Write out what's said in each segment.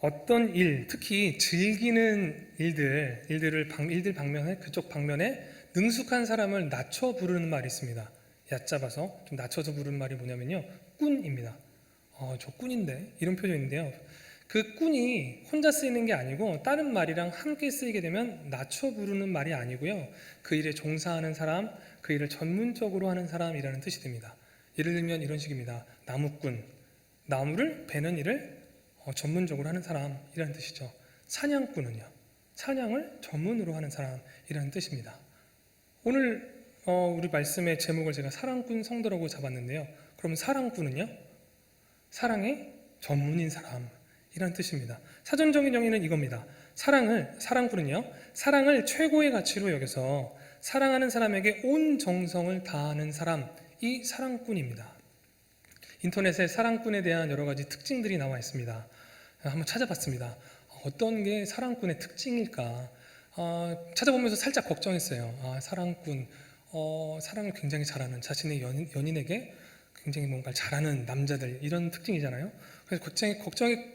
어떤 일, 특히 즐기는 일들 방면에, 그쪽 방면에 능숙한 사람을 낮춰 부르는 말이 있습니다. 얕잡아서 좀 낮춰서 부르는 말이 뭐냐면요, 꾼입니다. 저 꾼인데, 이런 표현인데요. 그 꾼이 혼자 쓰이는 게 아니고 다른 말이랑 함께 쓰이게 되면 낮춰 부르는 말이 아니고요, 그 일에 종사하는 사람, 그 일을 전문적으로 하는 사람이라는 뜻이 됩니다. 예를 들면 이런 식입니다. 나무꾼, 나무를 베는 일을 전문적으로 하는 사람이라는 뜻이죠. 사냥꾼은요, 사냥을 전문으로 하는 사람이라는 뜻입니다. 오늘 우리 말씀의 제목을 제가 사랑꾼 성도라고 잡았는데요. 그럼 사랑꾼은요, 사랑의 전문인 사람이라는 뜻입니다. 사전적인 정의는 이겁니다. 사랑꾼은요, 사랑을 최고의 가치로 여겨서 사랑하는 사람에게 온 정성을 다하는 사람이 사랑꾼입니다. 인터넷에 사랑꾼에 대한 여러 가지 특징들이 나와 있습니다. 한번 찾아봤습니다. 어떤 게 사랑꾼의 특징일까? 찾아보면서 살짝 걱정했어요. 사랑꾼, 사랑을 굉장히 잘하는, 자신의 연인에게 굉장히 뭔가 잘하는 남자들, 이런 특징이잖아요. 그래서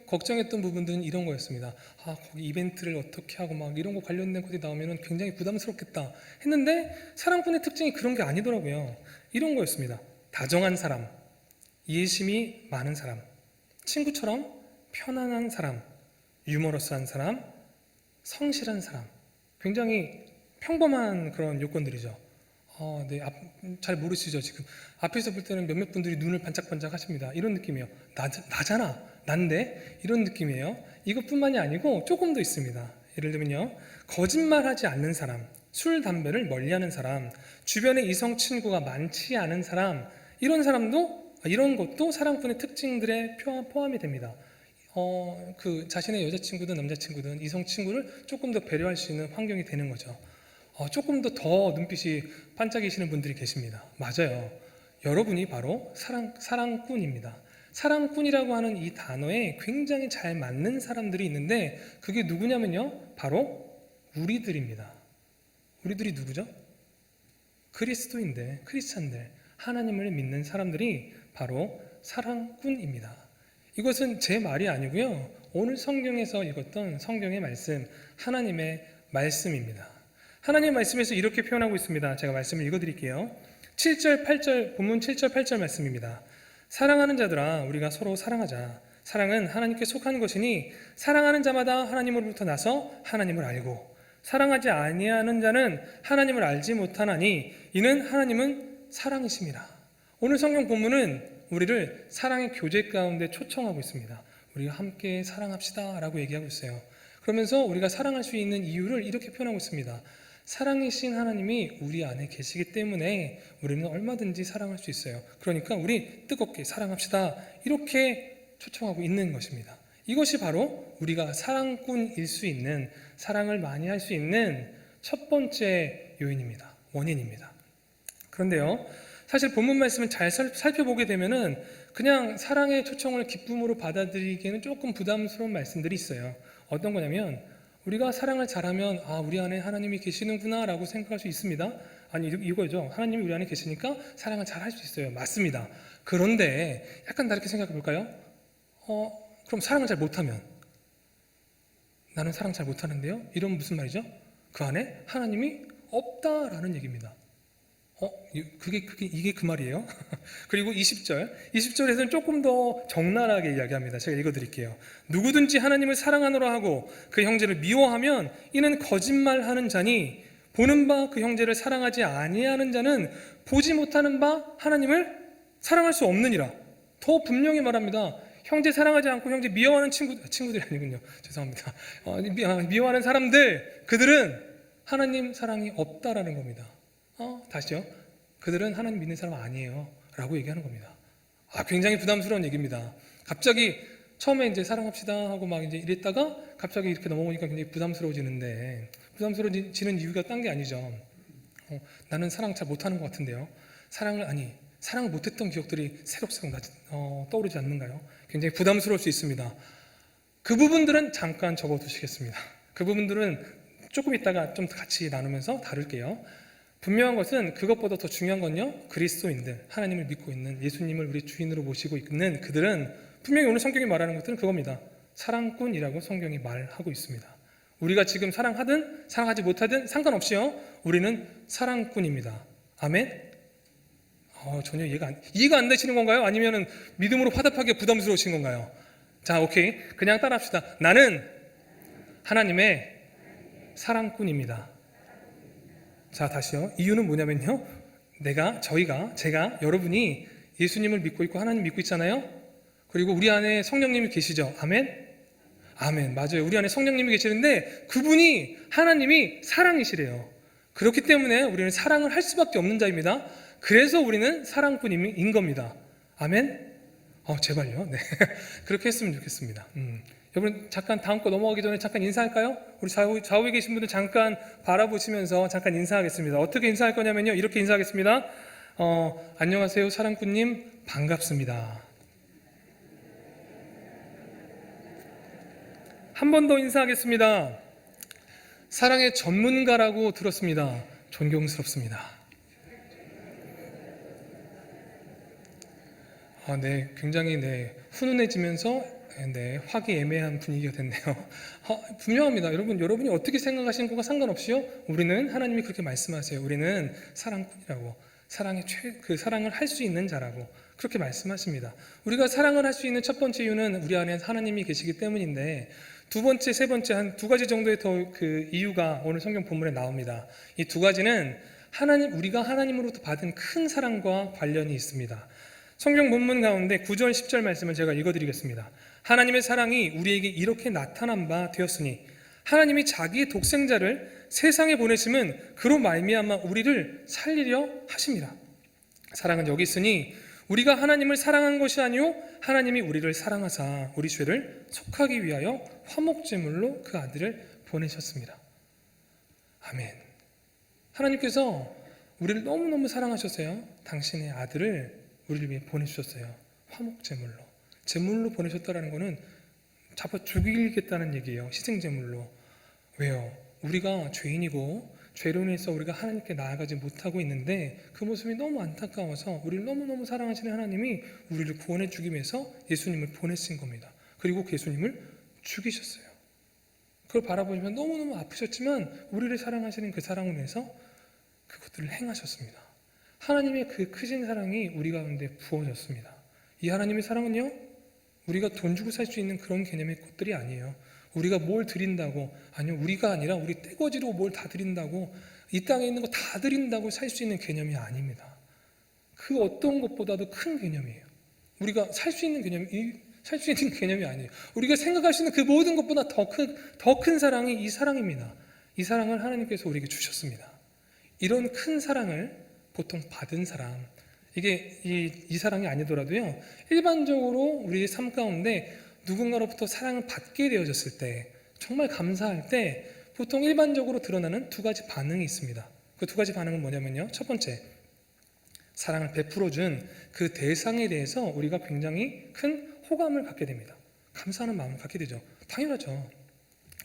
걱정했던 부분들은 이런 거였습니다. 거기 이벤트를 어떻게 하고 막 이런 거 관련된 것이 나오면 굉장히 부담스럽겠다 했는데, 사랑꾼의 특징이 그런 게 아니더라고요. 이런 거였습니다. 다정한 사람, 이해심이 많은 사람, 친구처럼 편안한 사람, 유머러스한 사람, 성실한 사람. 굉장히 평범한 그런 요건들이죠. 네, 잘 모르시죠? 지금 앞에서 볼 때는 몇몇 분들이 눈을 반짝반짝 하십니다. 이런 느낌이에요. 나잖아, 난데, 이런 느낌이에요. 이것뿐만이 아니고 조금 더 있습니다. 예를 들면요, 거짓말하지 않는 사람, 술, 담배를 멀리하는 사람, 주변에 이성 친구가 많지 않은 사람, 이런 것도 사랑꾼의 특징들에 포함이 됩니다. 그 자신의 여자친구든 남자친구든 이성 친구를 조금 더 배려할 수 있는 환경이 되는 거죠. 조금 더 눈빛이 반짝이시는 분들이 계십니다. 맞아요. 여러분이 바로 사랑꾼입니다. 사랑꾼이라고 하는 이 단어에 굉장히 잘 맞는 사람들이 있는데, 그게 누구냐면요, 바로 우리들입니다. 우리들이 누구죠? 그리스도인들, 크리스찬들, 하나님을 믿는 사람들이 바로 사랑꾼입니다. 이것은 제 말이 아니고요, 오늘 성경에서 읽었던 성경의 말씀, 하나님의 말씀입니다. 하나님의 말씀에서 이렇게 표현하고 있습니다. 제가 말씀을 읽어드릴게요. 7절, 8절, 본문 7절, 8절 말씀입니다. 사랑하는 자들아, 우리가 서로 사랑하자. 사랑은 하나님께 속한 것이니 사랑하는 자마다 하나님으로부터 나서 하나님을 알고, 사랑하지 아니하는 자는 하나님을 알지 못하나니 이는 하나님은 사랑이심이라. 오늘 성경 본문은 우리를 사랑의 교제 가운데 초청하고 있습니다. 우리가 함께 사랑합시다 라고 얘기하고 있어요. 그러면서 우리가 사랑할 수 있는 이유를 이렇게 표현하고 있습니다. 사랑이신 하나님이 우리 안에 계시기 때문에 우리는 얼마든지 사랑할 수 있어요. 그러니까 우리 뜨겁게 사랑합시다, 이렇게 초청하고 있는 것입니다. 이것이 바로 우리가 사랑꾼일 수 있는, 사랑을 많이 할 수 있는 첫 번째 요인입니다. 원인입니다. 그런데요, 사실 본문 말씀을 잘 살펴보게 되면은 그냥 사랑의 초청을 기쁨으로 받아들이기에는 조금 부담스러운 말씀들이 있어요. 어떤 거냐면, 우리가 사랑을 잘하면 우리 안에 하나님이 계시는구나 라고 생각할 수 있습니다. 아니, 이거죠. 하나님이 우리 안에 계시니까 사랑을 잘 할 수 있어요. 맞습니다. 그런데 약간 다르게 생각해 볼까요? 그럼 사랑을 잘 못하면, 나는 사랑 잘 못하는데요? 이런 무슨 말이죠? 그 안에 하나님이 없다라는 얘기입니다. 이게 그 말이에요? 그리고 20절에서는 조금 더 적나라하게 이야기합니다. 제가 읽어드릴게요. 누구든지 하나님을 사랑하노라 하고 그 형제를 미워하면 이는 거짓말하는 자니, 보는 바 그 형제를 사랑하지 아니하는 자는 보지 못하는 바 하나님을 사랑할 수 없느니라. 더 분명히 말합니다. 형제 사랑하지 않고 형제 미워하는 친구들이 아니군요. 죄송합니다. 미워하는 사람들, 그들은 하나님 사랑이 없다라는 겁니다. 다시요. 그들은 하나님 믿는 사람 아니에요 라고 얘기하는 겁니다. 굉장히 부담스러운 얘기입니다. 갑자기 처음에 이제 사랑합시다 하고 막 이제 이랬다가 갑자기 이렇게 넘어오니까 굉장히 부담스러워지는데, 부담스러워지는 이유가 딴 게 아니죠. 나는 사랑 잘 못하는 것 같은데요. 사랑을 못했던 기억들이 새록새록 떠오르지 않는가요? 굉장히 부담스러울 수 있습니다. 그 부분들은 잠깐 접어두시겠습니다. 그 부분들은 조금 있다가 좀 같이 나누면서 다룰게요. 분명한 것은, 그것보다 더 중요한 건요, 그리스도인들, 하나님을 믿고 있는, 예수님을 우리 주인으로 모시고 있는 그들은 분명히 오늘 성경이 말하는 것들은 그겁니다. 사랑꾼이라고 성경이 말하고 있습니다. 우리가 지금 사랑하든 사랑하지 못하든 상관없이요, 우리는 사랑꾼입니다. 아멘? 전혀 이해가 안 되시는 건가요? 아니면 믿음으로 화답하게 부담스러우신 건가요? 자, 오케이. 그냥 따라합시다. 나는 하나님의 사랑꾼입니다. 자, 다시요. 이유는 뭐냐면요, 제가, 여러분이 예수님을 믿고 있고 하나님 믿고 있잖아요. 그리고 우리 안에 성령님이 계시죠. 아멘? 아멘. 맞아요. 우리 안에 성령님이 계시는데 그분이, 하나님이 사랑이시래요. 그렇기 때문에 우리는 사랑을 할 수밖에 없는 자입니다. 그래서 우리는 사랑꾼인 겁니다. 아멘? 제발요. 네. 그렇게 했으면 좋겠습니다. 여러분, 잠깐 다음 거 넘어가기 전에 잠깐 인사할까요? 우리 좌우에 계신 분들 잠깐 바라보시면서 잠깐 인사하겠습니다. 어떻게 인사할 거냐면요, 이렇게 인사하겠습니다. 안녕하세요, 사랑꾼님. 반갑습니다. 한 번 더 인사하겠습니다. 사랑의 전문가라고 들었습니다. 존경스럽습니다. 네, 굉장히 훈훈해지면서 화기애매한 분위기가 됐네요. 분명합니다. 여러분이 어떻게 생각하시는 것과 상관없이요, 우리는, 하나님이 그렇게 말씀하세요. 우리는 사랑꾼이라고, 사랑을 할 수 있는 자라고 그렇게 말씀하십니다. 우리가 사랑을 할 수 있는 첫 번째 이유는 우리 안에 하나님이 계시기 때문인데, 두 번째, 세 번째, 한 두 가지 정도의 더 이유가 오늘 성경 본문에 나옵니다. 이 두 가지는 우리가 하나님으로부터 받은 큰 사랑과 관련이 있습니다. 성경 본문 가운데 9절 10절 말씀을 제가 읽어드리겠습니다. 하나님의 사랑이 우리에게 이렇게 나타난 바 되었으니 하나님이 자기의 독생자를 세상에 보내심은 그로 말미암아 우리를 살리려 하심이라. 사랑은 여기 있으니 우리가 하나님을 사랑한 것이 아니요 하나님이 우리를 사랑하사 우리 죄를 속하기 위하여 화목제물로 그 아들을 보내셨습니다. 아멘. 하나님께서 우리를 너무너무 사랑하셨어요. 당신의 아들을 우리를 위해 보내주셨어요. 화목제물로. 제물로 보내셨다는 것은 잡아 죽이겠다는 얘기예요. 희생제물로. 왜요? 우리가 죄인이고 죄로 인해서 우리가 하나님께 나아가지 못하고 있는데 그 모습이 너무 안타까워서 우리를 너무너무 사랑하시는 하나님이 우리를 구원해 주기 위해서 예수님을 보내신 겁니다. 그리고 그 예수님을 죽이셨어요. 그걸 바라보시면 너무너무 아프셨지만 우리를 사랑하시는 그 사랑을 위해서 그것들을 행하셨습니다. 하나님의 그 크신 사랑이 우리 가운데 부어졌습니다. 이 하나님의 사랑은요, 우리가 돈 주고 살 수 있는 그런 개념의 것들이 아니에요. 우리가 뭘 드린다고, 아니요, 우리가 아니라 우리 떼거지로 뭘 다 드린다고, 이 땅에 있는 거 다 드린다고 살 수 있는 개념이 아닙니다. 그 어떤 것보다도 큰 개념이에요. 우리가 살 수 있는 개념이 아니에요. 우리가 생각할 수 있는 그 모든 것보다 더 큰 사랑이 이 사랑입니다. 이 사랑을 하나님께서 우리에게 주셨습니다. 이런 큰 사랑을 보통 받은 사람, 이게 이 사랑이 아니더라도요, 일반적으로 우리의 삶 가운데 누군가로부터 사랑을 받게 되어졌을 때, 정말 감사할 때 보통 일반적으로 드러나는 두 가지 반응이 있습니다. 그 두 가지 반응은 뭐냐면요, 첫 번째, 사랑을 베풀어준 그 대상에 대해서 우리가 굉장히 큰 호감을 갖게 됩니다. 감사하는 마음을 갖게 되죠. 당연하죠.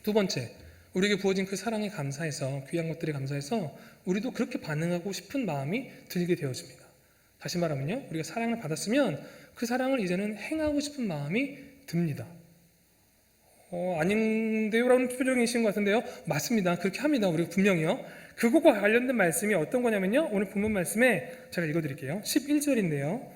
두 번째, 우리에게 부어진 그 사랑에 감사해서, 귀한 것들에 감사해서 우리도 그렇게 반응하고 싶은 마음이 들게 되어집니다. 다시 말하면요, 우리가 사랑을 받았으면 그 사랑을 이제는 행하고 싶은 마음이 듭니다. 아닌데요? 라는 표정이신 것 같은데요. 맞습니다. 그렇게 합니다. 우리가 분명히요. 그것과 관련된 말씀이 어떤 거냐면요, 오늘 본문 말씀에 제가 읽어드릴게요. 11절인데요.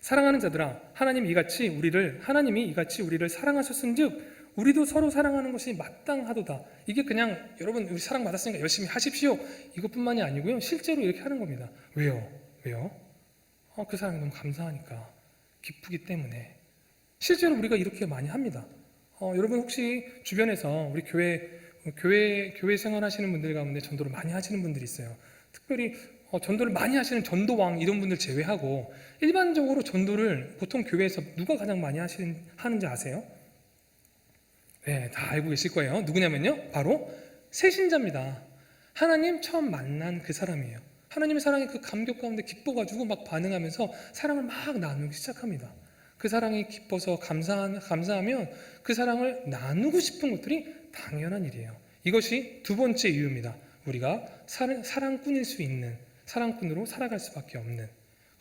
사랑하는 자들아, 하나님이 이같이 우리를 사랑하셨은즉 우리도 서로 사랑하는 것이 마땅하도다. 이게 그냥 여러분 우리 사랑 받았으니까 열심히 하십시오, 이것뿐만이 아니고요, 실제로 이렇게 하는 겁니다. 왜요? 그 사랑이 너무 감사하니까, 기쁘기 때문에. 실제로 우리가 이렇게 많이 합니다. 여러분 혹시 주변에서 우리 교회 생활하시는 분들 가운데 전도를 많이 하시는 분들이 있어요. 특별히 전도를 많이 하시는 전도왕 이런 분들 제외하고 일반적으로 전도를 보통 교회에서 누가 가장 많이 하는지 아세요? 네, 다 알고 계실 거예요. 누구냐면요, 바로 새신자입니다. 하나님 처음 만난 그 사람이에요. 하나님의 사랑에 그 감격 가운데 기뻐가지고 막 반응하면서 사랑을 막 나누기 시작합니다. 그 사랑이 기뻐서 감사하면 그 사랑을 나누고 싶은 것들이 당연한 일이에요. 이것이 두 번째 이유입니다. 우리가 사랑꾼일 수 있는, 사랑꾼으로 살아갈 수밖에 없는.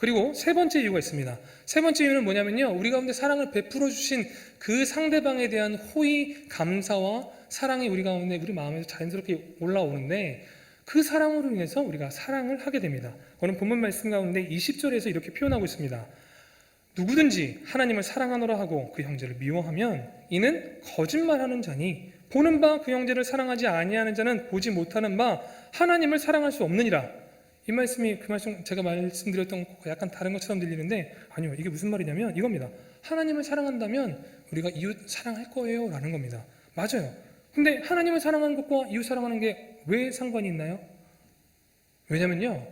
그리고 세 번째 이유가 있습니다. 세 번째 이유는 뭐냐면요, 우리 가운데 사랑을 베풀어 주신 그 상대방에 대한 호의, 감사와 사랑이 우리 가운데, 우리 마음에서 자연스럽게 올라오는데, 그 사랑으로 인해서 우리가 사랑을 하게 됩니다. 오늘 본문 말씀 가운데 20절에서 이렇게 표현하고 있습니다. 누구든지 하나님을 사랑하노라 하고 그 형제를 미워하면 이는 거짓말하는 자니, 보는 바 그 형제를 사랑하지 아니하는 자는 보지 못하는 바 하나님을 사랑할 수 없느니라. 이 말씀이 그 말씀 제가 말씀드렸던 것과 약간 다른 것처럼 들리는데, 아니요, 이게 무슨 말이냐면 이겁니다. 하나님을 사랑한다면 우리가 이웃 사랑할 거예요 라는 겁니다. 맞아요. 근데 하나님을 사랑하는 것과 이웃 사랑하는 게 왜 상관이 있나요? 왜냐면요,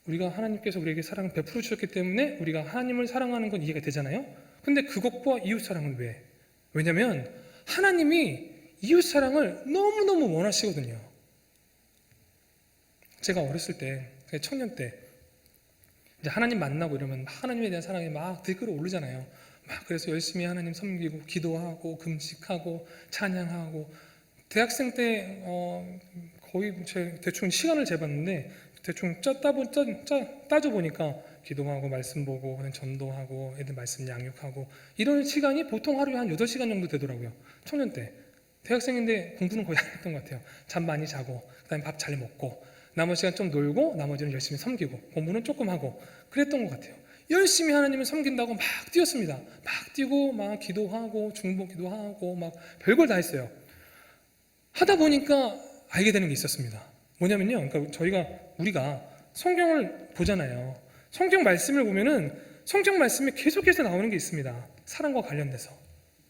우리가 하나님께서 우리에게 사랑을 베풀어 주셨기 때문에 우리가 하나님을 사랑하는 건 이해가 되잖아요. 근데 그것과 이웃 사랑은 왜? 왜냐면 하나님이 이웃 사랑을 너무너무 원하시거든요. 제가 어렸을 때, 청년 때 이제 하나님 만나고 이러면 하나님에 대한 사랑이 막 들끓어 오르잖아요. 막 그래서 열심히 하나님 섬기고 기도하고 금식하고 찬양하고, 대학생 때 거의 대충 시간을 재봤는데 대충 따져보니까 기도하고 말씀 보고 전도하고 애들 말씀 양육하고 이런 시간이 보통 하루에 한 8시간 정도 되더라고요. 청년 때. 대학생인데 공부는 거의 안 했던 것 같아요. 잠 많이 자고, 그 다음에 밥 잘 먹고, 나머지 시간 좀 놀고, 나머지는 열심히 섬기고, 공부는 조금 하고 그랬던 것 같아요. 열심히 하나님을 섬긴다고 막 뛰었습니다. 막 뛰고 막 기도하고 중보기도 하고 막 별걸 다 했어요. 하다 보니까 알게 되는 게 있었습니다. 뭐냐면요, 그러니까 우리가 성경을 보잖아요. 성경 말씀을 보면은 성경 말씀에 계속해서 나오는 게 있습니다. 사랑과 관련돼서.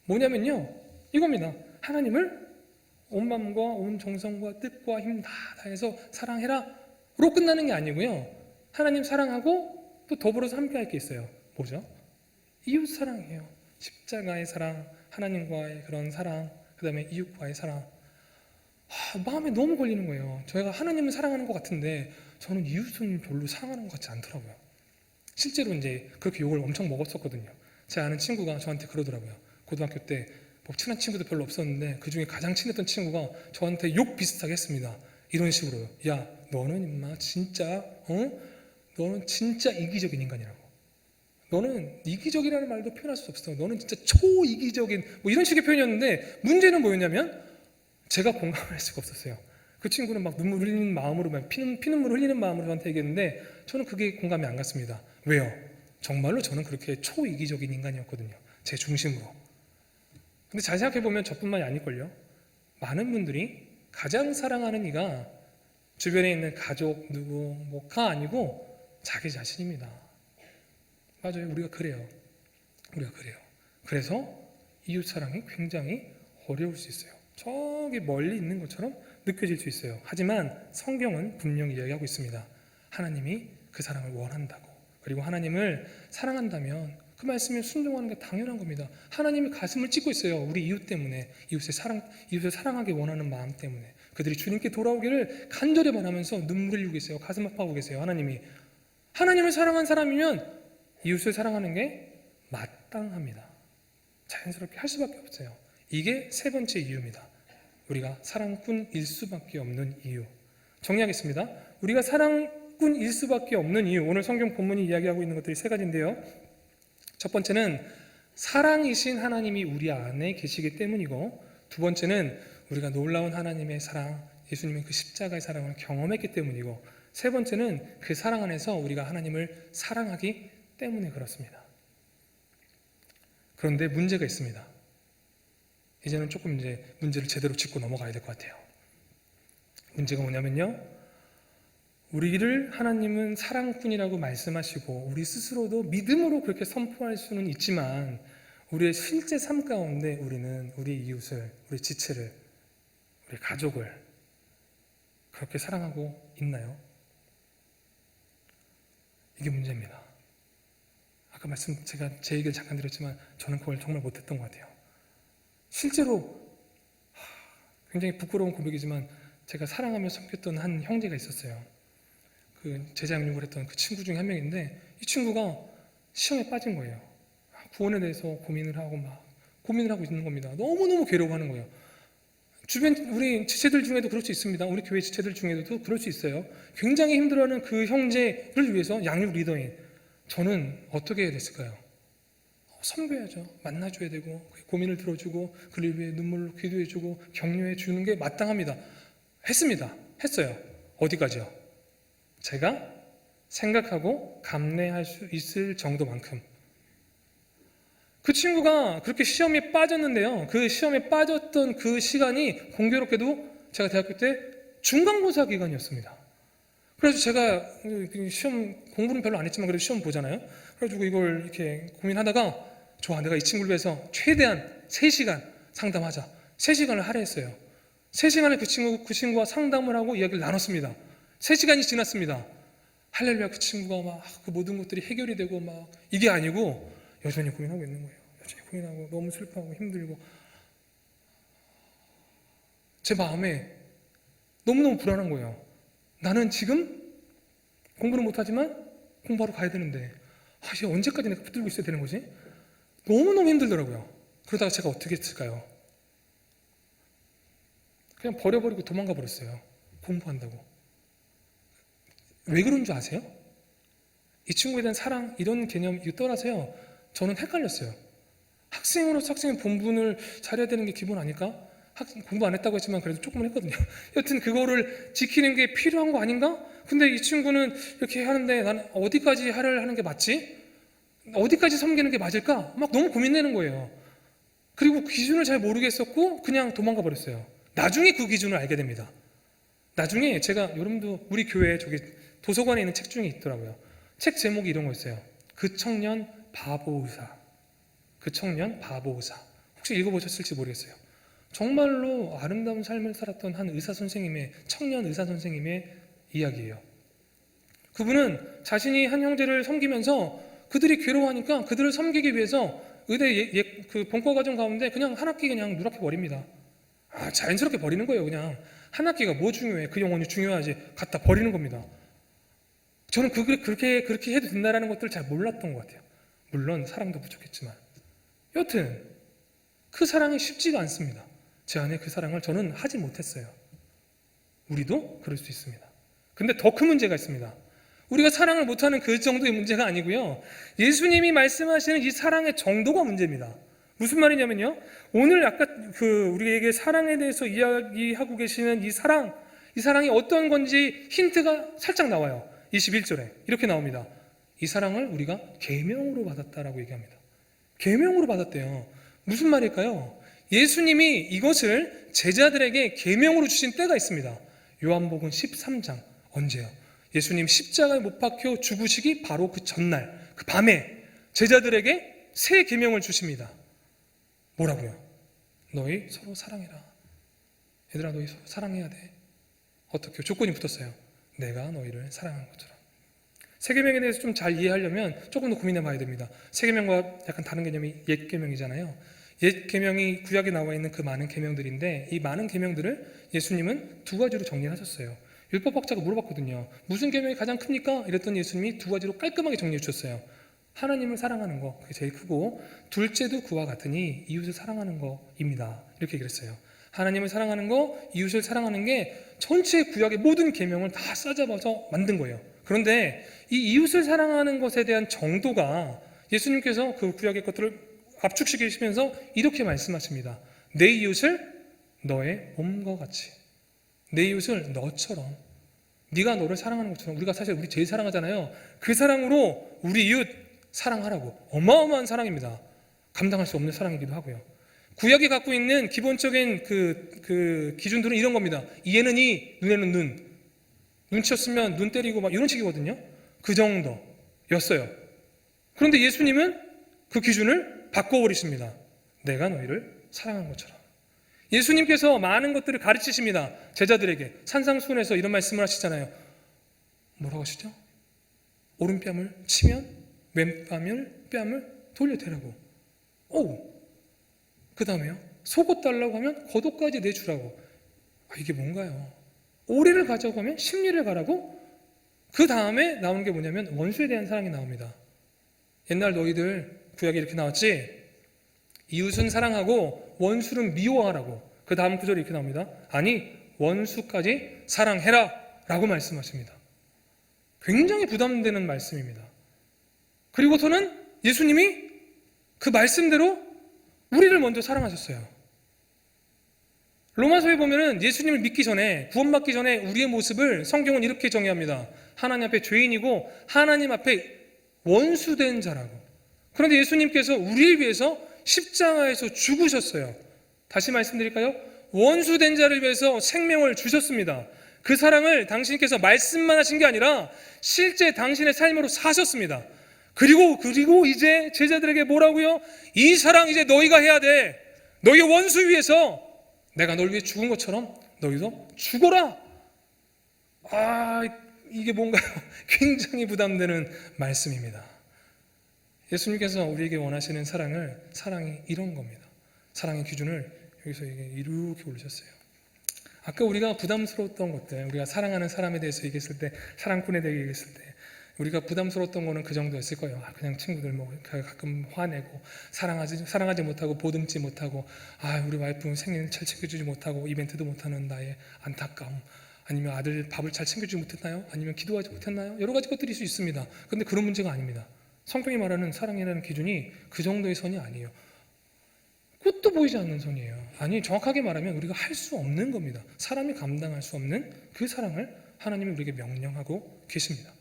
뭐냐면요, 이겁니다. 하나님을 온 마음과 온 정성과 뜻과 힘 다 다해서 사랑해라로 끝나는 게 아니고요, 하나님 사랑하고 또 더불어서 함께 할 게 있어요. 뭐죠? 이웃 사랑이에요. 십자가의 사랑, 하나님과의 그런 사랑, 그 다음에 이웃과의 사랑. 마음에 너무 걸리는 거예요. 저희가 하나님을 사랑하는 것 같은데 저는 이웃은 별로 사랑하는 것 같지 않더라고요. 실제로 이제 그렇게 욕을 엄청 먹었었거든요. 제 아는 친구가 저한테 그러더라고요. 고등학교 때 뭐 친한 친구도 별로 없었는데 그 중에 가장 친했던 친구가 저한테 욕 비슷하게 했습니다. 이런 식으로요. 야, 너는 임마 진짜 너는 진짜 이기적인 인간이라고. 너는 이기적이라는 말도 표현할 수 없어. 너는 진짜 초이기적인, 뭐 이런 식의 표현이었는데, 문제는 뭐였냐면 제가 공감할 수가 없었어요. 그 친구는 막 눈물 흘리는 마음으로, 막 피눈물 흘리는 마음으로 저한테 얘기했는데 저는 그게 공감이 안 갔습니다. 왜요? 정말로 저는 그렇게 초이기적인 인간이었거든요. 제 중심으로. 근데 잘 생각해보면 저뿐만이 아닐걸요. 많은 분들이 가장 사랑하는 이가 주변에 있는 가족 누구 뭐가 아니고 자기 자신입니다. 맞아요. 우리가 그래요. 그래서 이웃 사랑이 굉장히 어려울 수 있어요. 저기 멀리 있는 것처럼 느껴질 수 있어요. 하지만 성경은 분명히 이야기하고 있습니다. 하나님이 그 사랑을 원한다고. 그리고 하나님을 사랑한다면 그 말씀에 순종하는 게 당연한 겁니다. 하나님이 가슴을 찢고 있어요. 우리 이웃 때문에, 이웃을 사랑하기 원하는 마음 때문에. 그들이 주님께 돌아오기를 간절히 바라면서 눈물 흘리고 계세요. 가슴 아파하고 계세요. 하나님을 사랑한 사람이면 이웃을 사랑하는 게 마땅합니다. 자연스럽게 할 수밖에 없어요. 이게 세 번째 이유입니다. 우리가 사랑꾼일 수밖에 없는 이유. 정리하겠습니다. 우리가 사랑꾼일 수밖에 없는 이유. 오늘 성경 본문이 이야기하고 있는 것들이 세 가지인데요. 첫 번째는 사랑이신 하나님이 우리 안에 계시기 때문이고, 두 번째는 우리가 놀라운 하나님의 사랑, 예수님의 그 십자가의 사랑을 경험했기 때문이고, 세 번째는 그 사랑 안에서 우리가 하나님을 사랑하기 때문에 그렇습니다. 그런데 문제가 있습니다. 이제는 조금 문제를 제대로 짚고 넘어가야 될 것 같아요. 문제가 뭐냐면요, 우리를 하나님은 사랑꾼이라고 말씀하시고 우리 스스로도 믿음으로 그렇게 선포할 수는 있지만 우리의 실제 삶 가운데 우리는 우리 이웃을, 우리 지체를, 우리 가족을 그렇게 사랑하고 있나요? 이게 문제입니다. 아까 제가 제 얘기를 잠깐 드렸지만 저는 그걸 정말 못했던 것 같아요. 실제로 굉장히 부끄러운 고백이지만 제가 사랑하며 섬겼던 한 형제가 있었어요. 그 제자 양육을 했던 그 친구 중에 한 명인데, 이 친구가 시험에 빠진 거예요. 구원에 대해서 고민을 하고 있는 겁니다. 너무너무 괴로워하는 거예요. 주변 우리 지체들 중에도 그럴 수 있습니다. 우리 교회 지체들 중에도 그럴 수 있어요. 굉장히 힘들어하는 그 형제를 위해서 양육 리더인, 저는 어떻게 해야 됐을까요? 섬겨야죠. 만나줘야 되고 고민을 들어주고 그를 위해 눈물로 기도해주고 격려해 주는 게 마땅합니다. 했습니다. 했어요. 어디까지요? 제가 생각하고 감내할 수 있을 정도만큼. 그 친구가 그렇게 시험에 빠졌는데요. 그 시험에 빠졌던 그 시간이 공교롭게도 제가 대학교 때 중간고사 기간이었습니다. 그래서 제가 시험 공부는 별로 안 했지만 그래도 시험 보잖아요. 그래가지고 이걸 이렇게 고민하다가 좋아, 내가 이 친구를 위해서 최대한 3시간 상담하자. 3시간을 할애했어요. 3시간을 그 친구와 상담을 하고 이야기를 나눴습니다. 3시간이 지났습니다. 할렐루야, 그 친구가 막 그 모든 것들이 해결이 되고 막 이게 아니고 여전히 고민하고 있는 거예요. 여전히 고민하고 너무 슬퍼하고 힘들고 제 마음에 너무너무 불안한 거예요. 나는 지금 공부를 못하지만 공부하러 가야 되는데 이제 언제까지 내가 붙들고 있어야 되는 거지? 너무너무 힘들더라고요. 그러다가 제가 어떻게 했을까요? 그냥 버려버리고 도망가 버렸어요. 공부한다고. 왜 그런 줄 아세요? 이 친구에 대한 사랑 이런 개념 이거 떠나서요. 저는 헷갈렸어요. 학생으로서 학생의 본분을 잘해야 되는 게 기본 아닐까? 공부 안 했다고 했지만 그래도 조금은 했거든요. 여튼 그거를 지키는 게 필요한 거 아닌가? 근데 이 친구는 이렇게 하는데 나는 어디까지 할애를 하는 게 맞지? 어디까지 섬기는 게 맞을까? 막 너무 고민되는 거예요. 그리고 기준을 잘 모르겠었고 그냥 도망가 버렸어요. 나중에 그 기준을 알게 됩니다. 나중에 제가 여러분도 우리 교회 저기 도서관에 있는 책 중에 있더라고요. 책 제목이 이런 거였어요. 그 청년 바보 의사. 그 청년 바보 의사. 혹시 읽어보셨을지 모르겠어요. 정말로 아름다운 삶을 살았던 한 의사 선생님의 청년 의사 선생님의 이야기예요. 그분은 자신이 한 형제를 섬기면서 그들이 괴로워하니까 그들을 섬기기 위해서 의대 그 본과 과정 가운데 그냥 한 학기 그냥 누락해 버립니다. 자연스럽게 버리는 거예요. 그냥 한 학기가 뭐 중요해? 그 영혼이 중요하지. 갖다 버리는 겁니다. 저는 그렇게 해도 된다라는 것들을 잘 몰랐던 것 같아요. 물론 사랑도 부족했지만 여튼 그 사랑이 쉽지가 않습니다. 제 안에 그 사랑을 저는 하지 못했어요. 우리도 그럴 수 있습니다. 근데 더 큰 문제가 있습니다. 우리가 사랑을 못하는 그 정도의 문제가 아니고요. 예수님이 말씀하시는 이 사랑의 정도가 문제입니다. 무슨 말이냐면요. 오늘 아까 우리에게 사랑에 대해서 이야기하고 계시는 이 사랑이 어떤 건지 힌트가 살짝 나와요. 21절에 이렇게 나옵니다. 이 사랑을 우리가 계명으로 받았다라고 얘기합니다. 계명으로 받았대요. 무슨 말일까요? 예수님이 이것을 제자들에게 계명으로 주신 때가 있습니다. 요한복음 13장. 언제요? 예수님 십자가에 못 박혀 죽으시기 바로 그 전날, 그 밤에 제자들에게 새 계명을 주십니다. 뭐라고요? 너희 서로 사랑해라. 얘들아, 너희 서로 사랑해야 돼. 어떻게요? 조건이 붙었어요. 내가 너희를 사랑한 것처럼. 새 계명에 대해서 좀 잘 이해하려면 조금 더 고민해 봐야 됩니다. 새 계명과 약간 다른 개념이 옛 계명이잖아요. 옛 계명이 구약에 나와 있는 그 많은 계명들인데 이 많은 계명들을 예수님은 2가지로 정리하셨어요. 율법학자가 물어봤거든요. 무슨 계명이 가장 큽니까? 이랬더니 예수님이 2가지로 깔끔하게 정리해 주셨어요. 하나님을 사랑하는 거, 그게 제일 크고 둘째도 그와 같으니 이웃을 사랑하는 거입니다. 이렇게 얘기를 했어요. 하나님을 사랑하는 거, 이웃을 사랑하는 게 전체 구약의 모든 계명을 다 싸잡아서 만든 거예요. 그런데 이 이웃을 사랑하는 것에 대한 정도가 예수님께서 그 구약의 것들을 압축시키시면서 이렇게 말씀하십니다. 내 이웃을 너의 몸과 같이, 내 이웃을 너처럼, 네가 너를 사랑하는 것처럼. 우리가 사실 우리 제일 사랑하잖아요. 그 사랑으로 우리 이웃 사랑하라고. 어마어마한 사랑입니다. 감당할 수 없는 사랑이기도 하고요. 구약이 갖고 있는 기본적인 그 기준들은 이런 겁니다. 이에는 이, 눈에는 눈. 눈치였으면 눈 때리고 막 이런 식이거든요. 그 정도였어요. 그런데 예수님은 그 기준을 바꿔버리십니다. 내가 너희를 사랑한 것처럼. 예수님께서 많은 것들을 가르치십니다. 제자들에게. 산상수훈에서 이런 말씀을 하시잖아요. 뭐라고 하시죠? 오른뺨을 치면 왼뺨을 돌려대라고. 그 다음에요. 속옷 달라고 하면 겉옷까지 내주라고. 이게 뭔가요? 오리를 가져고 하면 십리를 가라고? 그 다음에 나오는 게 뭐냐면 원수에 대한 사랑이 나옵니다. 옛날 너희들 구약에 이렇게 나왔지? 이웃은 사랑하고 원수는 미워하라고. 그 다음 구절이 이렇게 나옵니다. 아니, 원수까지 사랑해라 라고 말씀하십니다. 굉장히 부담되는 말씀입니다. 그리고서는 예수님이 그 말씀대로 우리를 먼저 사랑하셨어요. 로마서에 보면은 예수님을 믿기 전에, 구원받기 전에 우리의 모습을 성경은 이렇게 정의합니다. 하나님 앞에 죄인이고 하나님 앞에 원수된 자라고. 그런데 예수님께서 우리를 위해서 십자가에서 죽으셨어요. 다시 말씀드릴까요? 원수된 자를 위해서 생명을 주셨습니다. 그 사랑을 당신께서 말씀만 하신 게 아니라 실제 당신의 삶으로 사셨습니다. 그리고 이제 제자들에게 뭐라고요? 이 사랑 이제 너희가 해야 돼. 너희 원수 위해서 내가 널 위해 죽은 것처럼 너희도 죽어라. 이게 뭔가요? 굉장히 부담되는 말씀입니다. 예수님께서 우리에게 원하시는 사랑이 이런 겁니다. 사랑의 기준을 여기서 이렇게 올리셨어요. 아까 우리가 부담스러웠던 것들, 우리가 사랑하는 사람에 대해서 얘기했을 때, 사랑꾼에 대해 얘기했을 때 우리가 부담스러웠던 거는 그 정도였을 거예요. 그냥 친구들 가끔 화내고 사랑하지 못하고 보듬지 못하고 우리 와이프 생일 잘 챙겨주지 못하고 이벤트도 못하는 나의 안타까움, 아니면 아들 밥을 잘 챙겨주지 못했나요? 아니면 기도하지 못했나요? 여러 가지 것들이 있습니다. 그런데 그런 문제가 아닙니다. 성경이 말하는 사랑이라는 기준이 그 정도의 선이 아니에요. 끝도 보이지 않는 선이에요. 아니, 정확하게 말하면 우리가 할 수 없는 겁니다. 사람이 감당할 수 없는 그 사랑을 하나님이 우리에게 명령하고 계십니다.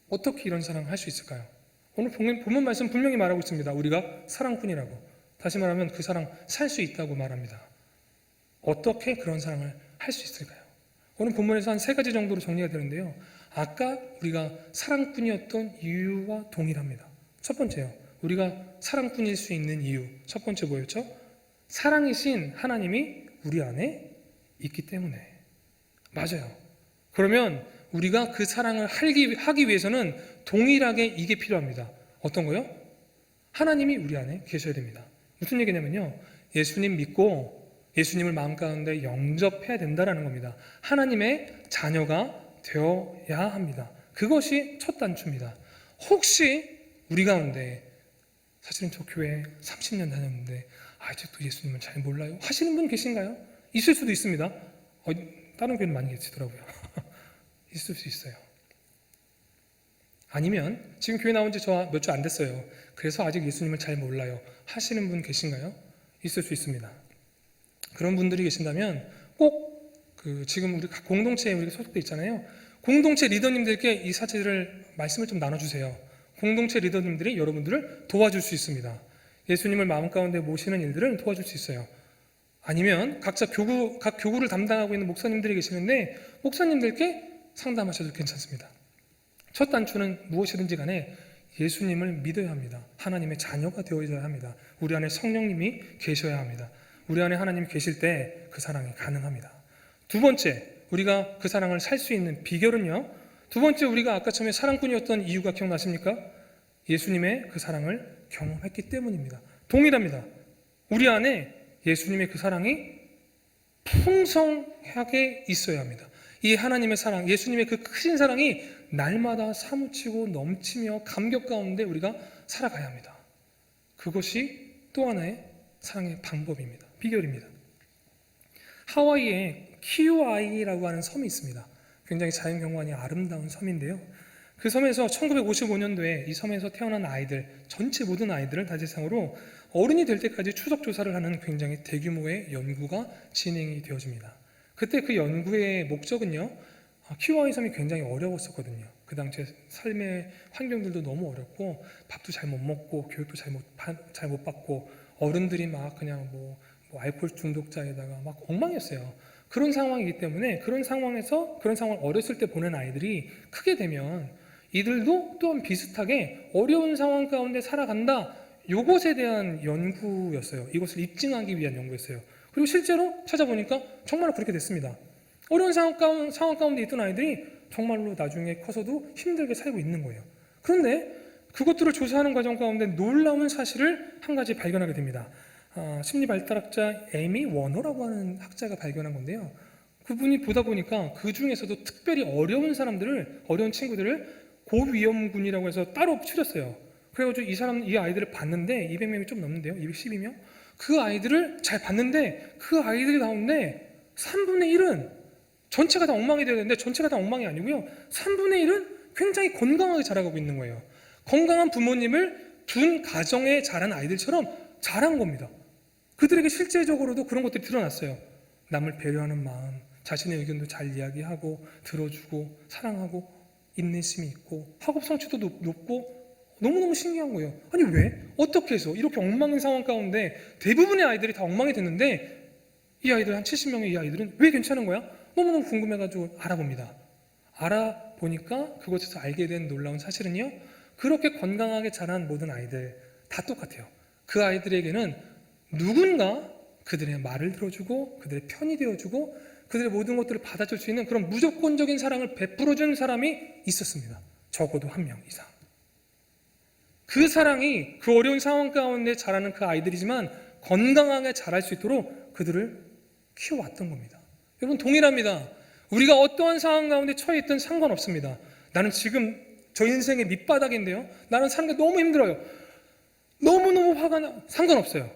어떻게 이런 사랑을 할 수 있을까요? 오늘 본문 말씀 분명히 말하고 있습니다. 우리가 사랑꾼이라고. 다시 말하면 그 사랑 살 수 있다고 말합니다. 어떻게 그런 사랑을 할 수 있을까요? 오늘 본문에서 한 3가지 정도로 정리가 되는데요. 아까 우리가 사랑꾼이었던 이유와 동일합니다. 첫 번째요. 우리가 사랑꾼일 수 있는 이유. 첫 번째 뭐였죠? 사랑이신 하나님이 우리 안에 있기 때문에. 맞아요. 그러면 우리가 그 사랑을 하기 위해서는 동일하게 이게 필요합니다. 어떤 거요? 하나님이 우리 안에 계셔야 됩니다. 무슨 얘기냐면요. 예수님 믿고 예수님을 마음 가운데 영접해야 된다는 겁니다. 하나님의 자녀가 되어야 합니다. 그것이 첫 단추입니다. 혹시 우리 가운데 사실은 저 교회 30년 다녔는데 아직도 예수님을 잘 몰라요 하시는 분 계신가요? 있을 수도 있습니다. 다른 교회는 많이 계시더라고요. 있을 수 있어요. 아니면 지금 교회 나온 지 저 몇 주 안 됐어요. 그래서 아직 예수님을 잘 몰라요 하시는 분 계신가요? 있을 수 있습니다. 그런 분들이 계신다면 꼭 지금 우리 공동체에 우리가 소속돼 있잖아요. 공동체 리더님들께 이 사실을 말씀을 좀 나눠주세요. 공동체 리더님들이 여러분들을 도와줄 수 있습니다. 예수님을 마음 가운데 모시는 일들을 도와줄 수 있어요. 아니면 각 교구를 담당하고 있는 목사님들이 계시는데 목사님들께 상담하셔도 괜찮습니다. 첫 단추는 무엇이든지 간에 예수님을 믿어야 합니다. 하나님의 자녀가 되어야 합니다. 우리 안에 성령님이 계셔야 합니다. 우리 안에 하나님이 계실 때 그 사랑이 가능합니다. 두 번째, 우리가 그 사랑을 살 수 있는 비결은요. 두 번째, 우리가 아까 처음에 사랑꾼이었던 이유가 기억나십니까? 예수님의 그 사랑을 경험했기 때문입니다. 동일합니다. 우리 안에 예수님의 그 사랑이 풍성하게 있어야 합니다. 이 하나님의 사랑, 예수님의 그 크신 사랑이 날마다 사무치고 넘치며 감격 가운데 우리가 살아가야 합니다. 그것이 또 하나의 사랑의 방법입니다. 비결입니다. 하와이에 키우아이라고 하는 섬이 있습니다. 굉장히 자연경관이 아름다운 섬인데요. 그 섬에서 1955년도에 이 섬에서 태어난 아이들, 전체 모든 아이들을 다재상으로 어른이 될 때까지 추적 조사를 하는 굉장히 대규모의 연구가 진행이 되어집니다. 그때 그 연구의 목적은요, 키우아이 섬이 굉장히 어려웠었거든요. 그 당시에 삶의 환경들도 너무 어렵고 밥도 잘 못 먹고 교육도 잘 못 받고 어른들이 막 그냥 뭐 알코올 중독자에다가 막 엉망이었어요. 그런 상황이기 때문에 그런 상황을 어렸을 때 보낸 아이들이 크게 되면 이들도 또한 비슷하게 어려운 상황 가운데 살아간다. 이것에 대한 연구였어요. 이것을 입증하기 위한 연구였어요. 그리고 실제로 찾아보니까 정말로 그렇게 됐습니다. 어려운 상황 가운데 있던 아이들이 정말로 나중에 커서도 힘들게 살고 있는 거예요. 그런데 그것들을 조사하는 과정 가운데 놀라운 사실을 한 가지 발견하게 됩니다. 심리발달학자 에미 워너라고 하는 학자가 발견한 건데요. 그분이 보다 보니까 그 중에서도 특별히 어려운 친구들을 고위험군이라고 해서 따로 추렸어요. 그래가지고 이 아이들을 봤는데 200명이 좀 넘는데요. 212명? 그 아이들을 잘 봤는데 그 아이들 가운데 3분의 1은 전체가 다 엉망이 되어야 되는데 전체가 다 엉망이 아니고요. 3분의 1은 굉장히 건강하게 자라가고 있는 거예요. 건강한 부모님을 둔 가정에 자란 아이들처럼 자란 겁니다. 그들에게 실제적으로도 그런 것들이 드러났어요. 남을 배려하는 마음, 자신의 의견도 잘 이야기하고 들어주고 사랑하고 인내심이 있고 학업 성취도 높고 너무너무 신기한 거예요. 아니 왜? 어떻게 해서 이렇게 엉망인 상황 가운데 대부분의 아이들이 다 엉망이 됐는데 이 아이들 한 70명의 이 아이들은 왜 괜찮은 거야? 너무너무 궁금해가지고 알아봅니다. 알아보니까 그곳에서 알게 된 놀라운 사실은요, 그렇게 건강하게 자란 모든 아이들 다 똑같아요. 그 아이들에게는 누군가 그들의 말을 들어주고 그들의 편이 되어주고 그들의 모든 것들을 받아줄 수 있는 그런 무조건적인 사랑을 베풀어준 사람이 있었습니다. 적어도 한 명 이상. 그 사랑이 그 어려운 상황 가운데 자라는 그 아이들이지만 건강하게 자랄 수 있도록 그들을 키워왔던 겁니다. 여러분 동일합니다. 우리가 어떠한 상황 가운데 처해 있든 상관없습니다. 나는 지금 저 인생의 밑바닥인데요. 나는 사는 게 너무 힘들어요. 너무너무 화가 나. 상관없어요.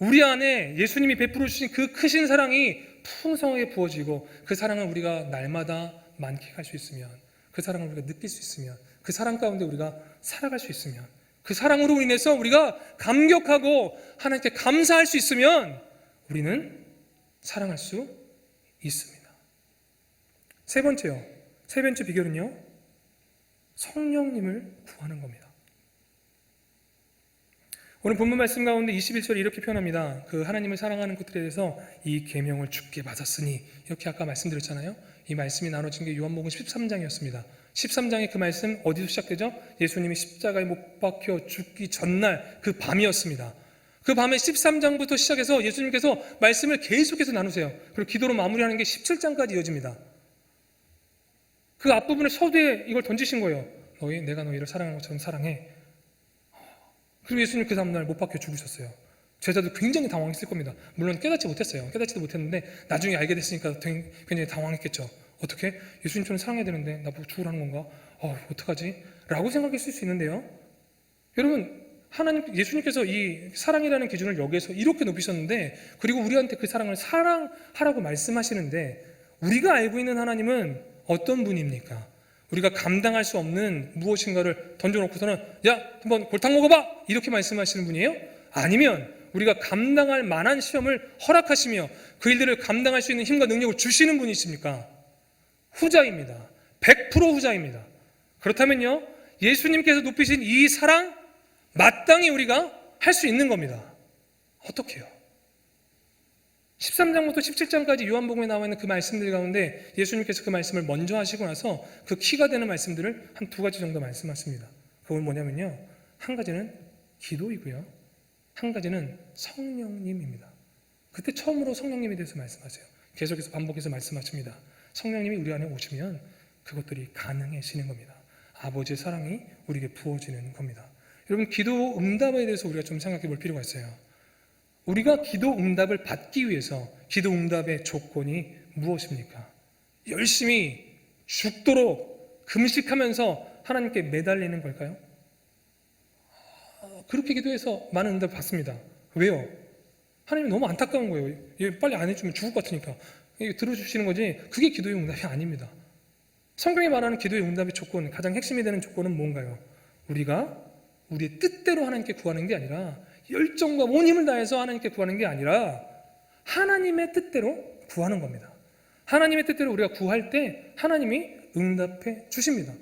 우리 안에 예수님이 베풀어 주신 그 크신 사랑이 풍성하게 부어지고 그 사랑을 우리가 날마다 만끽할 수 있으면, 그 사랑을 우리가 느낄 수 있으면, 그 사랑 가운데 우리가 살아갈 수 있으면, 그 사랑으로 인해서 우리가 감격하고 하나님께 감사할 수 있으면 우리는 사랑할 수 있습니다. 세 번째 비결은요, 성령님을 구하는 겁니다. 오늘 본문 말씀 가운데 21절에 이렇게 표현합니다. 그 하나님을 사랑하는 것들에 대해서 이 계명을 주께 받았으니, 이렇게 아까 말씀드렸잖아요. 이 말씀이 나눠진 게 요한복음 13장이었습니다. 13장의 그 말씀 어디서 시작되죠? 예수님이 십자가에 못 박혀 죽기 전날 그 밤이었습니다. 그 밤에 13장부터 시작해서 예수님께서 말씀을 계속해서 나누세요. 그리고 기도로 마무리하는 게 17장까지 이어집니다. 그 앞부분에 서두에 이걸 던지신 거예요. 내가 너희를 사랑하는 것처럼 사랑해. 그리고 예수님 그 다음날 못 박혀 죽으셨어요. 제자도 굉장히 당황했을 겁니다. 물론 깨닫지도 못했는데 나중에 알게 됐으니까 굉장히 당황했겠죠. 어떻게? 예수님처럼 사랑해야 되는데 나보고 죽으라는 건가? 어떡하지? 라고 생각했을 수 있는데요. 여러분, 예수님께서 이 사랑이라는 기준을 여기에서 이렇게 높이셨는데, 그리고 우리한테 그 사랑을 사랑하라고 말씀하시는데, 우리가 알고 있는 하나님은 어떤 분입니까? 우리가 감당할 수 없는 무엇인가를 던져놓고서는 야, 한번 골탕 먹어봐! 이렇게 말씀하시는 분이에요? 아니면 우리가 감당할 만한 시험을 허락하시며 그 일들을 감당할 수 있는 힘과 능력을 주시는 분이십니까? 후자입니다. 100% 후자입니다. 그렇다면요, 예수님께서 높이신 이 사랑 마땅히 우리가 할 수 있는 겁니다. 어떻게 해요? 13장부터 17장까지 요한복음에 나와 있는 그 말씀들 가운데 예수님께서 그 말씀을 먼저 하시고 나서 그 키가 되는 말씀들을 한 두 가지 정도 말씀하십니다. 그건 뭐냐면요, 한 가지는 기도이고요, 한 가지는 성령님입니다. 그때 처음으로 성령님에 대해서 말씀하세요. 계속해서 반복해서 말씀하십니다. 성령님이 우리 안에 오시면 그것들이 가능해지는 겁니다. 아버지의 사랑이 우리에게 부어지는 겁니다. 여러분, 기도 응답에 대해서 우리가 좀 생각해 볼 필요가 있어요. 우리가 기도 응답을 받기 위해서 기도 응답의 조건이 무엇입니까? 열심히 죽도록 금식하면서 하나님께 매달리는 걸까요? 그렇게 기도해서 많은 응답을 받습니다. 왜요? 하나님이 너무 안타까운 거예요. 빨리 안 해주면 죽을 것 같으니까 들어주시는 거지, 그게 기도의 응답이 아닙니다. 성경이 말하는 기도의 응답의 조건, 가장 핵심이 되는 조건은 뭔가요? 우리가 우리의 뜻대로 하나님께 구하는 게 아니라, 열정과 온 힘을 다해서 하나님께 구하는 게 아니라 하나님의 뜻대로 구하는 겁니다. 하나님의 뜻대로 우리가 구할 때 하나님이 응답해 주십니다.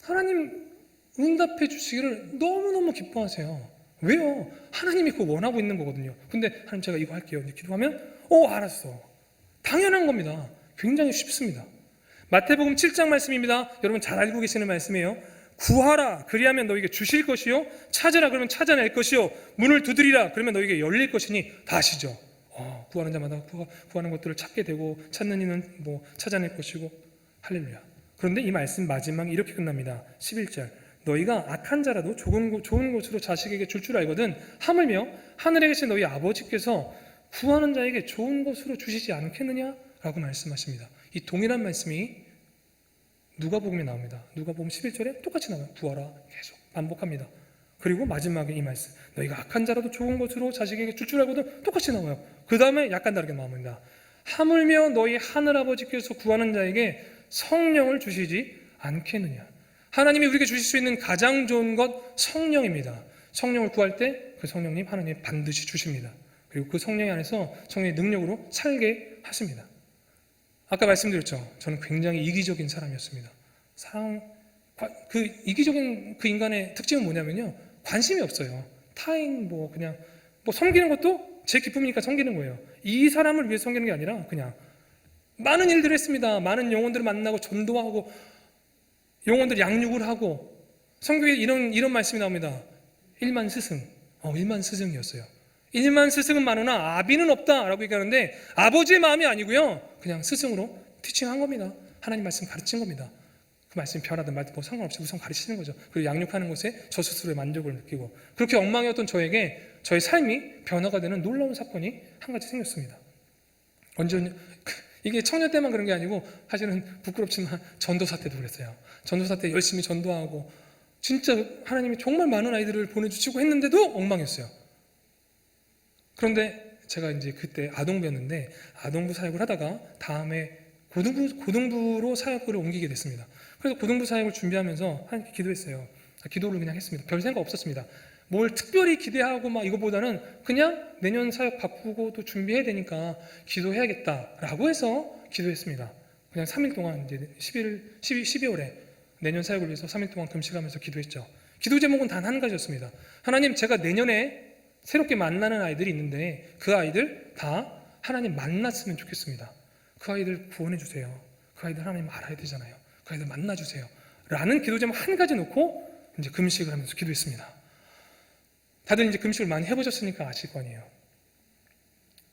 하나님 응답해 주시기를 너무너무 기뻐하세요. 왜요? 하나님이 그거 원하고 있는 거거든요. 근데 하나님, 제가 이거 할게요. 기도하면 알았어. 당연한 겁니다. 굉장히 쉽습니다. 마태복음 7장 말씀입니다. 여러분 잘 알고 계시는 말씀이에요. 구하라, 그리하면 너에게 주실 것이요, 찾으라, 그러면 찾아낼 것이요, 문을 두드리라, 그러면 너에게 열릴 것이니, 다 아시죠? 구하는 자마다 구하는 것들을 찾게 되고, 찾는 이는 찾아낼 것이고, 할렐루야. 그런데 이 말씀 마지막에 이렇게 끝납니다. 11절, 너희가 악한 자라도 좋은 곳으로 자식에게 줄 줄 알거든 하물며 하늘에 계신 너희 아버지께서 구하는 자에게 좋은 것으로 주시지 않겠느냐? 라고 말씀하십니다. 이 동일한 말씀이 누가복음에 나옵니다. 누가복음 11절에 똑같이 나와요. 구하라, 계속 반복합니다. 그리고 마지막에 이 말씀, 너희가 악한 자라도 좋은 것으로 자식에게 줄 줄 알거든, 똑같이 나와요. 그 다음에 약간 다르게 나옵니다. 하물며 너희 하늘아버지께서 구하는 자에게 성령을 주시지 않겠느냐. 하나님이 우리에게 주실 수 있는 가장 좋은 것 성령입니다. 성령을 구할 때 그 성령님 하나님 반드시 주십니다. 그리고 그 성령 안에서 성령의 능력으로 살게 하십니다. 아까 말씀드렸죠. 저는 굉장히 이기적인 사람이었습니다. 그 이기적인 그 인간의 특징은 뭐냐면요, 관심이 없어요. 타인 그냥 섬기는 것도 제 기쁨이니까 섬기는 거예요. 이 사람을 위해 섬기는 게 아니라 그냥 많은 일들을 했습니다. 많은 영혼들을 만나고 전도하고 영혼들 양육을 하고. 성경에 이런 말씀이 나옵니다. 1만 스승. 1만 스승이었어요. 1만 스승은 많으나 아비는 없다라고 얘기하는데, 아버지의 마음이 아니고요, 그냥 스승으로 티칭한 겁니다. 하나님 말씀 가르친 겁니다. 그 말씀이 변하든 말든 상관없이 우선 가르치는 거죠. 그리고 양육하는 것에 저 스스로의 만족을 느끼고, 그렇게 엉망이었던 저에게 저의 삶이 변화가 되는 놀라운 사건이 한 가지 생겼습니다. 이게 청년 때만 그런 게 아니고, 사실은 부끄럽지만 전도사 때도 그랬어요. 전도사 때 열심히 전도하고 진짜 하나님이 정말 많은 아이들을 보내주시고 했는데도 엉망이었어요. 그런데 제가 이제 그때 아동부였는데, 아동부 사역을 하다가 다음에 고등부로 사역을 옮기게 됐습니다. 그래서 고등부 사역을 준비하면서 하나님께 기도했어요. 기도를 그냥 했습니다. 별 생각 없었습니다. 뭘 특별히 기대하고 이거보다는 그냥 내년 사역 바꾸고 또 준비해야 되니까 기도해야겠다라고 해서 기도했습니다. 그냥 3일 동안 이제 12월에 내년 사역을 위해서 3일 동안 금식하면서 기도했죠. 기도 제목은 단 한 가지였습니다. 하나님, 제가 내년에 새롭게 만나는 아이들이 있는데 그 아이들 다 하나님 만났으면 좋겠습니다. 그 아이들 구원해 주세요. 그 아이들 하나님 알아야 되잖아요. 그 아이들 만나 주세요. 라는 기도 제목 한 가지 놓고 이제 금식을 하면서 기도했습니다. 다들 이제 금식을 많이 해보셨으니까 아실 거 아니에요.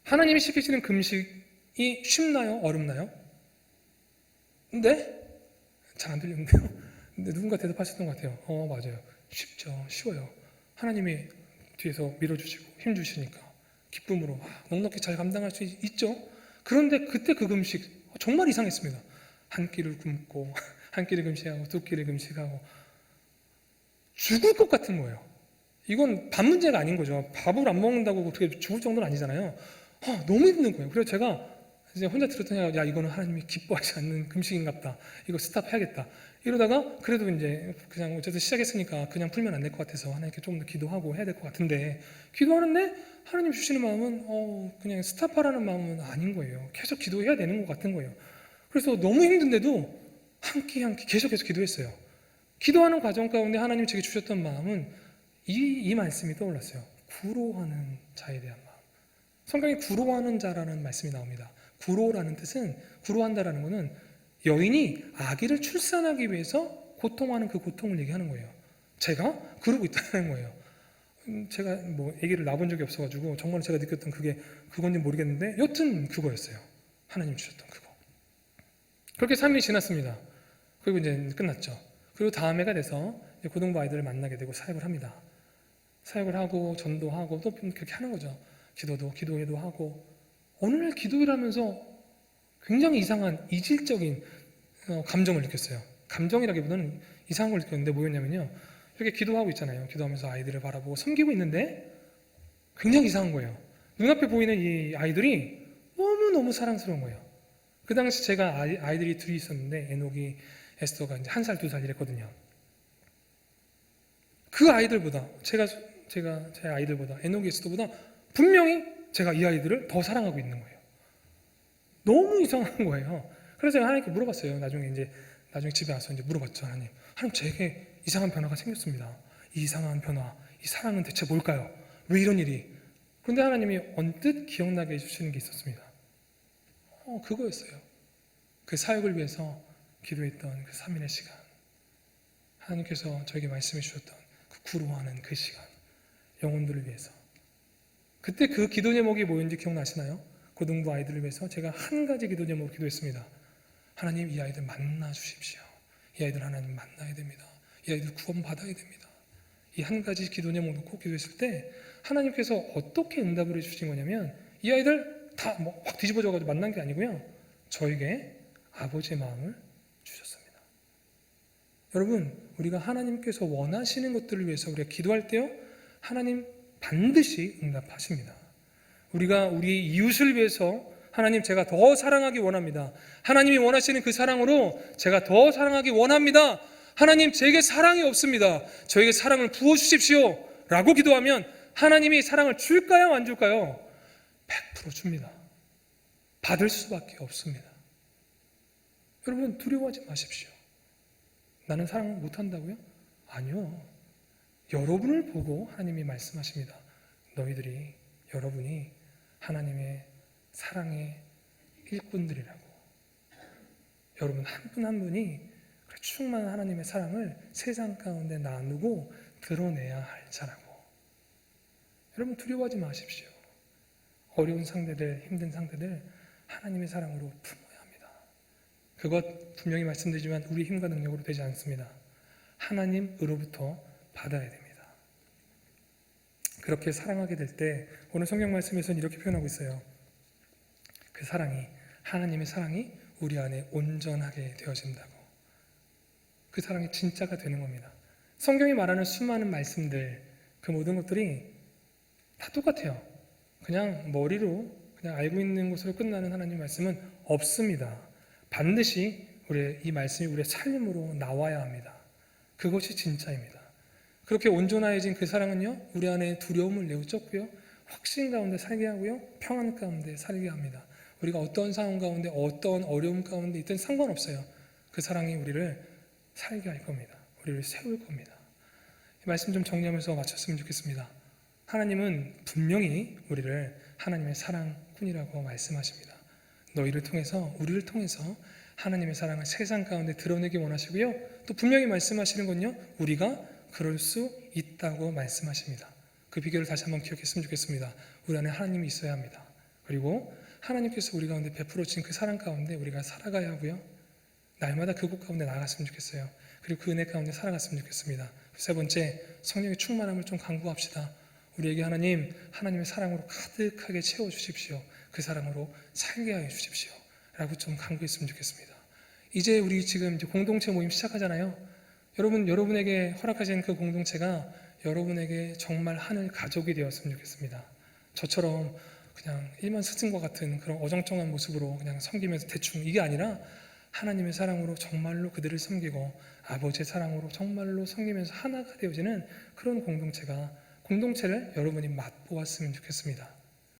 하나님이 시키시는 금식이 쉽나요? 어렵나요? 네? 잘 안 들리는데요. 근데 누군가 대답하셨던 것 같아요. 맞아요. 쉽죠. 쉬워요. 하나님이 뒤에서 밀어주시고 힘주시니까 기쁨으로 넉넉히 잘 감당할 수 있죠. 그런데 그때 그 금식 정말 이상했습니다. 한 끼를 굶고 한 끼를 금식하고 두 끼를 금식하고 죽을 것 같은 거예요. 이건 밥 문제가 아닌 거죠. 밥을 안 먹는다고 어떻게 죽을 정도는 아니잖아요. 너무 힘든 거예요. 그래서 제가 이제 혼자 들었더니, 야, 이거는 하나님이 기뻐하지 않는 금식인갑다. 이거 스탑해야겠다. 이러다가 그래도 이제 그냥 어쨌든 시작했으니까 그냥 풀면 안 될 것 같아서 하나님께 좀 더 기도하고 해야 될 것 같은데, 기도하는데 하나님 주시는 마음은 그냥 스탑하라는 마음은 아닌 거예요. 계속 기도해야 되는 것 같은 거예요. 그래서 너무 힘든데도 한 끼 한 끼 계속해서 기도했어요. 기도하는 과정 가운데 하나님이 제게 주셨던 마음은 이 말씀이 떠올랐어요. 구로하는 자에 대한 마음. 성경에 구로하는 자라는 말씀이 나옵니다. 구로라는 뜻은, 구로한다라는 것은 여인이 아기를 출산하기 위해서 고통하는 그 고통을 얘기하는 거예요. 제가 그러고 있다는 거예요. 제가 아기를 낳아본 적이 없어가지고 정말 제가 느꼈던 그게 그건지 모르겠는데, 여튼 그거였어요. 하나님 주셨던 그거. 그렇게 3일이 지났습니다. 그리고 이제 끝났죠. 그리고 다음 해가 돼서 고등부 아이들을 만나게 되고 사역을 합니다. 사역을 하고 전도하고 또 그렇게 하는 거죠. 기도회도 하고. 어느 날 기도를 하면서 굉장히 이상한 이질적인 감정을 느꼈어요. 감정이라기보다는 이상한 걸 느꼈는데 뭐였냐면요, 이렇게 기도하고 있잖아요. 기도하면서 아이들을 바라보고 섬기고 있는데 굉장히 이상한 거예요. 눈앞에 보이는 이 아이들이 너무너무 사랑스러운 거예요. 그 당시 제가 아이들이 둘이 있었는데, 에녹이, 에스더가 이제 1살, 2살 이랬거든요. 그 아이들보다 제 아이들보다, 에녹이, 에스더보다 분명히 제가 이 아이들을 더 사랑하고 있는 거예요. 너무 이상한 거예요. 그래서 제가 하나님께 물어봤어요. 나중에 집에 와서 이제 물어봤죠. 하나님, 제게 이상한 변화가 생겼습니다. 이 이상한 변화, 이 사랑은 대체 뭘까요? 왜 이런 일이? 그런데 하나님이 언뜻 기억나게 해주시는 게 있었습니다. 그거였어요. 그 사역을 위해서 기도했던 그 3일의 시간, 하나님께서 저에게 말씀해 주셨던 그 구로하는 그 시간, 영혼들을 위해서. 그때 그 기도 제목이 뭐였는지 기억나시나요? 고등부 아이들을 위해서 제가 한 가지 기도 제목을 기도했습니다. 하나님, 이 아이들 만나 주십시오. 이 아이들 하나님 만나야 됩니다. 이 아이들 구원 받아야 됩니다. 이 한 가지 기도 제목 놓고 기도했을 때 하나님께서 어떻게 응답을 해주신 거냐면, 이 아이들 다 확 뒤집어져가지고 만난 게 아니고요, 저에게 아버지의 마음을 주셨습니다. 여러분, 우리가 하나님께서 원하시는 것들을 위해서 우리가 기도할 때요, 하나님 반드시 응답하십니다. 우리가 우리 이웃을 위해서 하나님 제가 더 사랑하기 원합니다. 하나님이 원하시는 그 사랑으로 제가 더 사랑하기 원합니다. 하나님 제게 사랑이 없습니다. 저에게 사랑을 부어주십시오 라고 기도하면 하나님이 사랑을 줄까요? 안 줄까요? 100% 줍니다. 받을 수밖에 없습니다. 여러분 두려워하지 마십시오. 나는 사랑을 못한다고요? 아니요. 여러분을 보고 하나님이 말씀하십니다. 여러분이 하나님의 사랑의 일꾼들이라고. 여러분 한 분 한 분이 충만한 하나님의 사랑을 세상 가운데 나누고 드러내야 할 자라고. 여러분 두려워하지 마십시오. 어려운 상대들, 힘든 상대들 하나님의 사랑으로 품어야 합니다. 그것 분명히 말씀드리지만 우리 힘과 능력으로 되지 않습니다. 하나님으로부터 받아야 됩니다. 그렇게 사랑하게 될 때 오늘 성경 말씀에서는 이렇게 표현하고 있어요. 그 사랑이, 하나님의 사랑이 우리 안에 온전하게 되어진다고. 그 사랑이 진짜가 되는 겁니다. 성경이 말하는 수많은 말씀들, 그 모든 것들이 다 똑같아요. 그냥 머리로 그냥 알고 있는 것으로 끝나는 하나님 말씀은 없습니다. 반드시 이 말씀이 우리의 삶으로 나와야 합니다. 그것이 진짜입니다. 그렇게 온전해진 그 사랑은요, 우리 안에 두려움을 내어쫓고요, 확신 가운데 살게 하고요, 평안 가운데 살게 합니다. 우리가 어떤 상황 가운데, 어떤 어려움 가운데 있든 상관없어요. 그 사랑이 우리를 살게 할 겁니다. 우리를 세울 겁니다. 이 말씀 좀 정리하면서 마쳤으면 좋겠습니다. 하나님은 분명히 우리를 하나님의 사랑꾼이라고 말씀하십니다. 너희를 통해서, 우리를 통해서 하나님의 사랑을 세상 가운데 드러내기 원하시고요, 또 분명히 말씀하시는 건요, 우리가 그럴 수 있다고 말씀하십니다. 그 비결을 다시 한번 기억했으면 좋겠습니다. 우리 안에 하나님이 있어야 합니다. 그리고 하나님께서 우리 가운데 베풀어 주신 그 사랑 가운데 우리가 살아가야 하고요, 날마다 그곳 가운데 나아갔으면 좋겠어요. 그리고 그 은혜 가운데 살아갔으면 좋겠습니다. 세 번째, 성령의 충만함을 좀 간구합시다. 우리에게 하나님의 사랑으로 가득하게 채워주십시오. 그 사랑으로 살게 하여 주십시오 라고 좀 간구했으면 좋겠습니다. 이제 우리 지금 공동체 모임 시작하잖아요. 여러분에게 허락하신 그 공동체가 여러분에게 정말 하늘 가족이 되었으면 좋겠습니다. 저처럼 그냥 일반 스승과 같은 그런 어정쩡한 모습으로 그냥 섬기면서 대충 이게 아니라 하나님의 사랑으로 정말로 그들을 섬기고 아버지의 사랑으로 정말로 섬기면서 하나가 되어지는 그런 공동체를 여러분이 맛보았으면 좋겠습니다.